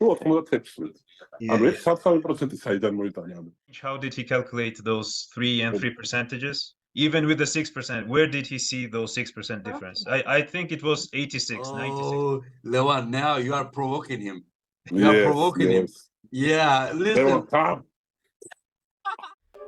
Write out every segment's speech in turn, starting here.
또 전부 다 탭스. Yeah. 왜 43% 사이다는 걸 다냐면. How did he calculate those 3 and 3 percentages? Even with the 6%, where did he see those 6% difference? I think it was 86, 96. Oh, Levan, now you are provoking him. You are provoking him. Yeah, listen.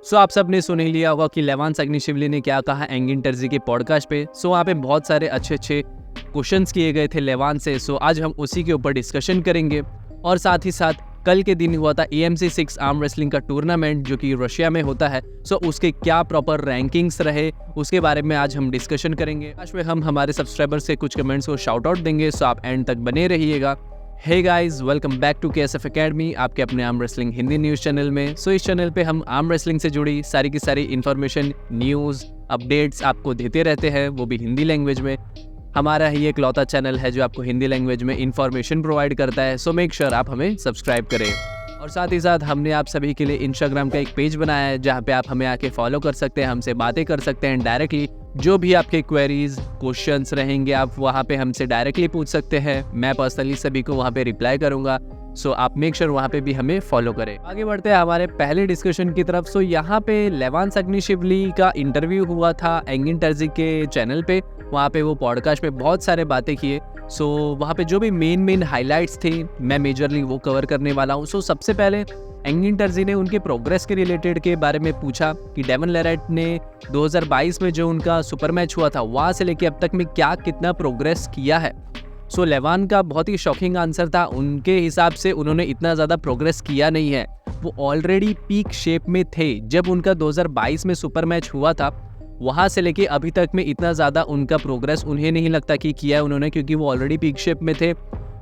सो आप सब ने सुन ही लिया होगा कि लेवान सेग्निशिवली ने क्या कहा एंगिन टर्जी के पॉडकास्ट पे। सो वहाँ पे बहुत सारे अच्छे अच्छे क्वेश्चंस किए गए थे लेवान से। सो आज हम उसी के ऊपर डिस्कशन करेंगे और साथ ही साथ कल के दिन हुआ था AMC 6 आर्म रेसलिंग का टूर्नामेंट जो कि रशिया में होता है। सो उसके क्या प्रॉपर रैंकिंग्स रहे उसके बारे में आज हम डिस्कशन करेंगे। आज में हम हमारे सब्सक्राइबर से कुछ कमेंट्स को शाउट आउट देंगे। सो आप एंड तक बने रहिएगा। Hey guys, welcome back to KSF academy, आपके अपने arm wrestling Hindi news channel में। सो इस चैनल पे हम आर्म रेसलिंग से जुड़ी सारी की सारी इन्फॉर्मेशन, न्यूज़, अपडेट्स आपको देते रहते हैं, वो भी हिंदी लैंग्वेज में। हमारा ही एक लौता चैनल है जो आपको हिंदी लैंग्वेज में इन्फॉर्मेशन प्रोवाइड करता है। सो मेक श्योर आप हमें सब्सक्राइब करें। और साथ ही साथ हमने आप सभी के लिए इंस्टाग्राम का एक पेज बनाया है जहाँ पे आप हमें आके फॉलो कर सकते हैं, हमसे बातें कर सकते हैं डायरेक्टली। जो भी आपके क्वेरीज, क्वेश्चंस रहेंगे आप वहाँ पे हमसे डायरेक्टली पूछ सकते हैं। मैं पर्सनली सभी को वहाँ पे रिप्लाई करूँगा। सो आप मेक श्योर वहाँ पे भी हमें फॉलो करें। आगे बढ़ते हैं हमारे पहले डिस्कशन की तरफ। सो यहाँ पे लेवान सेग्निशिवली का इंटरव्यू हुआ था एंगिन टर्जी के चैनल पे। वहाँ पे वो पॉडकास्ट में बहुत सारे बातें किए। सो वहाँ पे जो भी मेन हाइलाइट्स थे मैं मेजरली वो कवर करने वाला हूँ। सो सबसे पहले एंगिन टर्जी ने उनके प्रोग्रेस के रिलेटेड के बारे में पूछा कि डेवन लेरेट ने 2022 में जो उनका सुपर मैच हुआ था वहाँ से लेके अब तक में क्या कितना प्रोग्रेस किया है। सो लेवान का बहुत ही शॉकिंग आंसर था। उनके हिसाब से उन्होंने इतना ज़्यादा प्रोग्रेस किया नहीं है। वो ऑलरेडी पीक शेप में थे जब उनका 2022 में सुपर मैच हुआ था। वहाँ से लेके अभी तक में इतना ज़्यादा उनका प्रोग्रेस उन्हें नहीं लगता कि किया है उन्होंने, क्योंकि वो ऑलरेडी पीक शेप में थे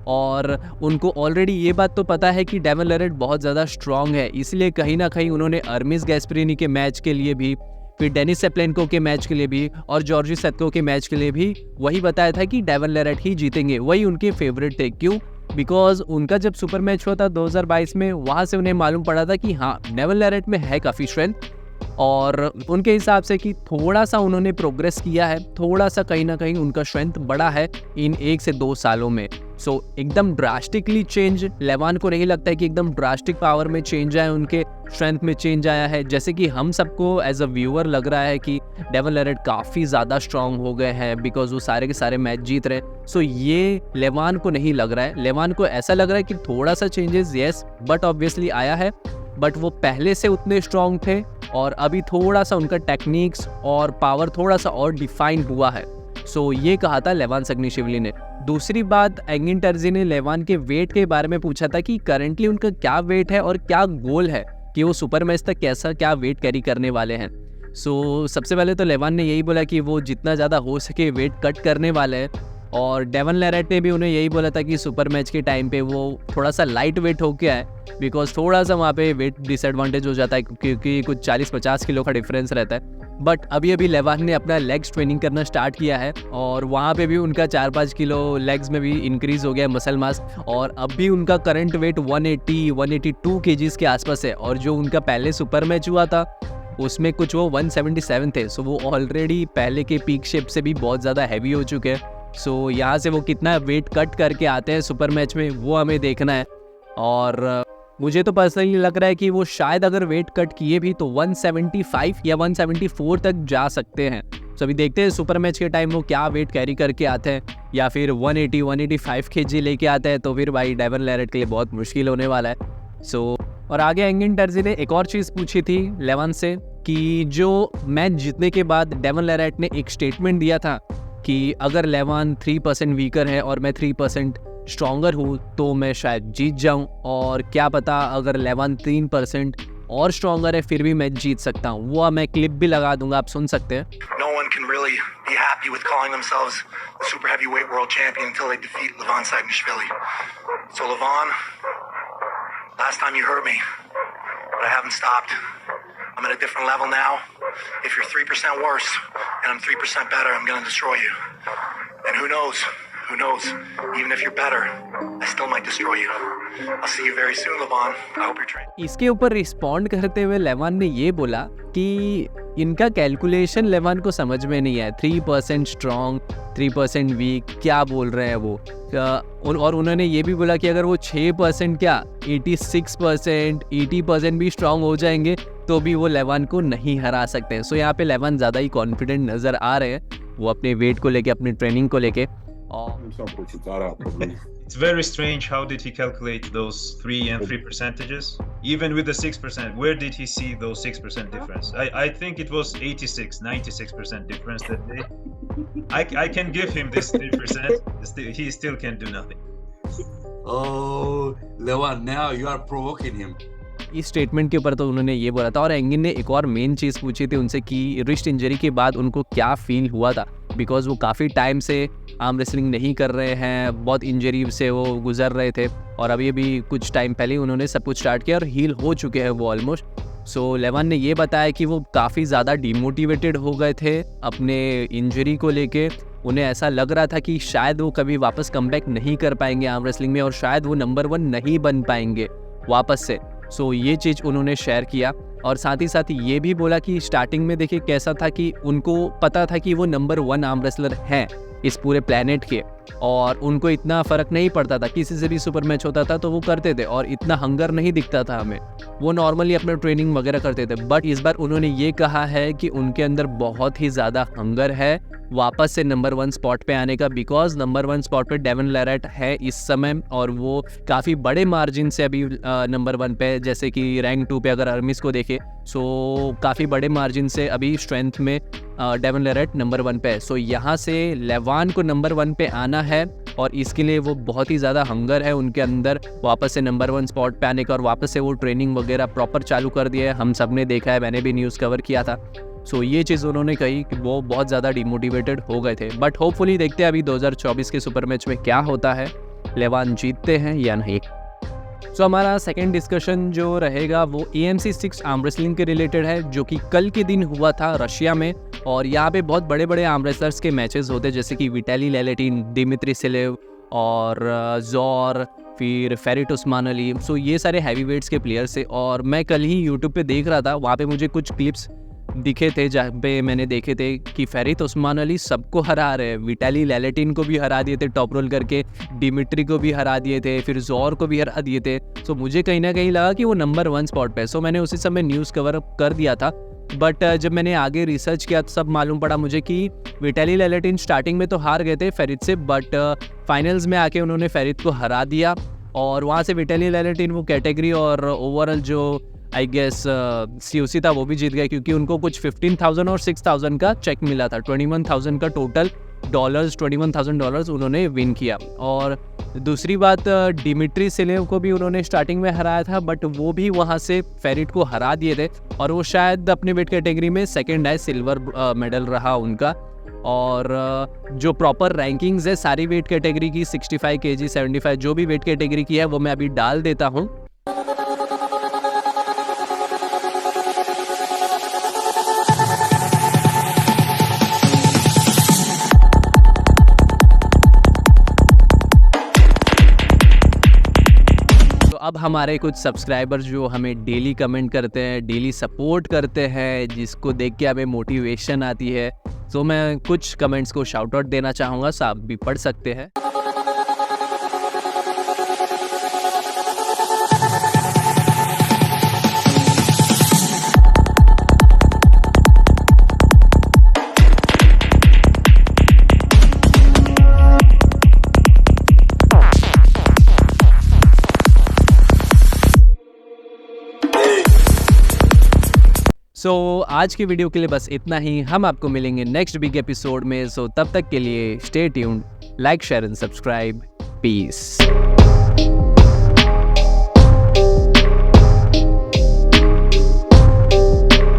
और उनको ऑलरेडी ये बात तो पता है कि डेवन लेरेट बहुत ज़्यादा स्ट्रॉन्ग है। इसलिए कहीं ना कहीं उन्होंने अर्मिस गैस्परिनी के मैच के लिए भी, फिर डेनिस सेप्लेंको के मैच के लिए भी और जॉर्जी सेत्को के मैच के लिए भी वही बताया था कि डेवन लेरेट ही जीतेंगे। वही उनके फेवरेट थे। क्यों? बिकॉज उनका जब सुपर मैच हुआ था 2022 में, वहाँ से उन्हें मालूम पड़ा था कि हाँ डेवन लेरेट में है काफ़ी स्ट्रेंथ और उनके हिसाब से कि थोड़ा सा उन्होंने प्रोग्रेस किया है, थोड़ा सा कहीं ना कहीं उनका स्ट्रेंथ बढ़ा है इन 1 से 2 सालों में। सो एकदम ड्रास्टिकली चेंज लेवान को नहीं लगता है कि एकदम ड्रास्टिक पावर में चेंज आया, उनके स्ट्रेंथ में चेंज आया है। जैसे कि हम सबको एज अ व्यूअर लग रहा है कि डेवन लेरेट काफ़ी ज़्यादा स्ट्रांग हो गए हैं बिकॉज वो सारे के सारे मैच जीत रहे हैं। सो ये लेवान को नहीं लग रहा है। लेवान को ऐसा लग रहा है कि थोड़ा सा चेंजेस येस बट ऑब्वियसली आया है, बट वो पहले से उतने स्ट्रांग थे और अभी थोड़ा सा उनका टेक्निक्स और पावर थोड़ा सा और डिफाइंड हुआ है। सो ये कहा था लेवान सेग्निशिवली ने। दूसरी बात, एंगिन टर्जी ने लेवान के वेट के बारे में पूछा था कि करंटली उनका क्या वेट है और क्या गोल है कि वो सुपर मैच तक कैसा क्या वेट कैरी करने वाले हैं। सो सबसे पहले तो लेवान ने यही बोला कि वो जितना ज़्यादा हो सके वेट कट करने वाले हैं और डेवन लेरेट ने भी उन्हें यही बोला था कि सुपर मैच के टाइम पे वो थोड़ा सा लाइट वेट होके आए बिकॉज थोड़ा सा वहाँ पे वेट डिसएडवांटेज हो जाता है क्योंकि कुछ 40-50 किलो का डिफरेंस रहता है। बट अभी लेवान ने अपना लेग्स ट्रेनिंग करना स्टार्ट किया है और वहाँ पे भी उनका 4-5 किलो लेग्स में भी इंक्रीज हो गया है मसल मास और अब भी उनका करंट वेट 182 केजीज के आसपास है और जो उनका पहले सुपर मैच हुआ था उसमें कुछ वो 177 थे। सो वो ऑलरेडी पहले के पीक शेप से भी बहुत ज़्यादा हैवी हो चुके हैं। सो यहाँ से वो कितना वेट कट करके आते हैं सुपर मैच में वो हमें देखना है और मुझे तो पर्सनली लग रहा है कि वो शायद अगर वेट कट किए भी तो 175 या 174 तक जा सकते हैं। सो अभी देखते हैं सुपर मैच के टाइम वो क्या वेट कैरी करके आते हैं, या फिर 185 केजी लेके आते हैं तो फिर भाई डेवन लेरेट के लिए बहुत मुश्किल होने वाला है। सो और आगे एंगिन टर्जी ने एक और चीज़ पूछी थी लेवान से कि जो मैच जीतने के बाद डेवन लेरेट ने एक स्टेटमेंट दिया था कि अगर लेवान 3% वीकर है और मैं 3% स्ट्रॉन्गर हूँ तो मैं शायद जीत जाऊँ, और क्या पता अगर लेवान 3% और स्ट्रॉन्गर है फिर भी मैं जीत सकता हूँ। वो मैं क्लिप भी लगा दूंगा, आप सुन सकते हैं। No one can really be happy with calling themselves the super heavyweight world champion until they defeat Levan Sagnishvili. So Levan, last time you heard me, but I haven't stopped. I'm at a different level now. If you're 3% worse and I'm 3% better, I'm going to destroy you. And who knows? Who knows? Even if you're better, I still might destroy you. I'll see you very soon, Levon. I hope you're training. इसके ऊपर respond करते हुए लेवान ने ये बोला कि इनका कैलकुलेशन लेवान को समझ में नहीं आया। 3% स्ट्रॉन्ग, 3% वीक, क्या बोल रहे हैं वो। और उन्होंने ये भी बोला कि अगर वो 6% क्या 86%, 80% भी स्ट्रॉन्ग हो जाएंगे तो भी वो लेवान को नहीं हरा सकते हैं। सो यहाँ पे लेवान ज़्यादा ही कॉन्फिडेंट नज़र आ रहे हैं वो अपने वेट को लेके, अपनी ट्रेनिंग को लेके। It's very strange. How did he calculate those 3 and 3 percentages? Even with the 6%, where did he see those 6% difference? I think it was 86, 96% difference that day. I can give him this 3%. He still can do nothing. Oh, Levan, now you are provoking him. इस statement के ऊपर तो उन्होंने ये बोला था। और again ने एक और मेन चीज़ पूछी थी उनसे कि रिस्ट इंजरी के बाद उनको क्या फील हुआ था, बिकॉज वो काफ़ी टाइम से आर्म रेसलिंग नहीं कर रहे हैं, बहुत इंजरी से वो गुजर रहे थे और अभी कुछ टाइम पहले उन्होंने सब कुछ स्टार्ट किया और हील हो चुके हैं वो ऑलमोस्ट। सो लेवान ने ये बताया कि वो काफ़ी ज़्यादा डिमोटिवेटेड हो गए थे अपने इंजरी को लेके। उन्हें ऐसा लग रहा था कि शायद वो कभी वापस कमबैक नहीं कर पाएंगे आर्म रेसलिंग में और शायद वो नंबर 1 नहीं बन पाएंगे वापस से। सो ये चीज़ उन्होंने शेयर किया और साथ ही साथ ये भी बोला कि स्टार्टिंग में देखिए कैसा था कि उनको पता था कि वो नंबर 1 आर्म रेसलर हैं इस पूरे प्लेनेट के और उनको इतना फ़र्क नहीं पड़ता था, किसी से भी सुपर मैच होता था तो वो करते थे और इतना हंगर नहीं दिखता था हमें, वो नॉर्मली अपना ट्रेनिंग वगैरह करते थे। बट इस बार उन्होंने ये कहा है कि उनके अंदर बहुत ही ज़्यादा हंगर है वापस से नंबर 1 स्पॉट पे आने का, बिकॉज नंबर 1 स्पॉट पे डेवन लेरेट है इस समय और वो काफ़ी बड़े मार्जिन से अभी नंबर 1 पे, जैसे कि रैंक 2 पे अगर अर्मिस को देखे सो काफ़ी बड़े मार्जिन से अभी स्ट्रेंथ में डेवन लेरेट नंबर 1 पे है। सो यहाँ से लेवान को नंबर 1 पे आना है और इसके लिए वो बहुत ही ज़्यादा हंगर है उनके अंदर वापस से नंबर 1 स्पॉट पे आने का और वापस से वो ट्रेनिंग वगैरह प्रॉपर चालू कर दिया है। हम सब ने देखा है, मैंने भी न्यूज़ कवर किया था। सो ये चीज़ उन्होंने कही कि वो बहुत ज़्यादा डिमोटिवेटेड हो गए थे। बट होपफुली देखते हैं अभी 2024 के सुपर मैच में क्या होता है, लेवान जीतते हैं या नहीं। सो हमारा सेकेंड डिस्कशन जो रहेगा वो AMC 6 आर्म रेसलिंग के रिलेटेड है, जो कि कल के दिन हुआ था रशिया में। और यहाँ पे बहुत बड़े बड़े आर्म रेसलर्स के मैचेस होते हैं, जैसे कि विटाली लेलेटिन, दिमित्री सिलेव और जॉर, फिर फेरिट उस्मान अली। सो ये सारे हैवी वेट्स के प्लेयर्स थे और मैं कल ही यूट्यूब पे देख रहा था, वहाँ पे मुझे कुछ क्लिप्स दिखे थे जहाँ पे मैंने देखे थे कि फेरिट उस्मान अली सबको हरा रहे हैं। विटाली लेलेटिन को भी हरा दिए थे टॉप रोल करके, डिमिट्री को भी हरा दिए थे, फिर जॉर को भी हरा दिए थे। सो मुझे कहीं ना कहीं लगा कि वो नंबर 1 स्पॉट पे है। सो मैंने उसी समय न्यूज़ कवर कर दिया था। बट जब मैंने आगे रिसर्च किया तो सब मालूम पड़ा मुझे कि विटाली लेलेटिन स्टार्टिंग में तो हार गए थे फेरिट से, बट फाइनल्स में आके उन्होंने फेरिट को हरा दिया और वहाँ से विटाली लेलेटिन वो कैटेगरी और ओवरऑल जो आई गेस COC था वो भी जीत गए, क्योंकि उनको कुछ 15,000 और 6,000 का चेक मिला था। 21,000 का टोटल डॉलर्स, $21,000 उन्होंने विन किया। और दूसरी बात, डिमिट्री सिलेव को भी उन्होंने स्टार्टिंग में हराया था, बट वो भी वहाँ से फेरिट को हरा दिए थे और वो शायद अपने वेट कैटेगरी में सेकंड है, सिल्वर मेडल रहा उनका। और जो प्रॉपर रैंकिंग्स है सारी वेट कैटेगरी की, 65 kg, 75 जो भी वेट कैटेगरी की है वो मैं अभी डाल देता हूँ। अब हमारे कुछ सब्सक्राइबर्स जो हमें डेली कमेंट करते हैं, डेली सपोर्ट करते हैं, जिसको देख के हमें मोटिवेशन आती है, तो मैं कुछ कमेंट्स को शाउट आउट देना चाहूँगा, सो आप भी पढ़ सकते हैं। सो आज की वीडियो के लिए बस इतना ही। हम आपको मिलेंगे नेक्स्ट बिग एपिसोड में। सो तब तक के लिए stay tuned, like, share and subscribe. Piece.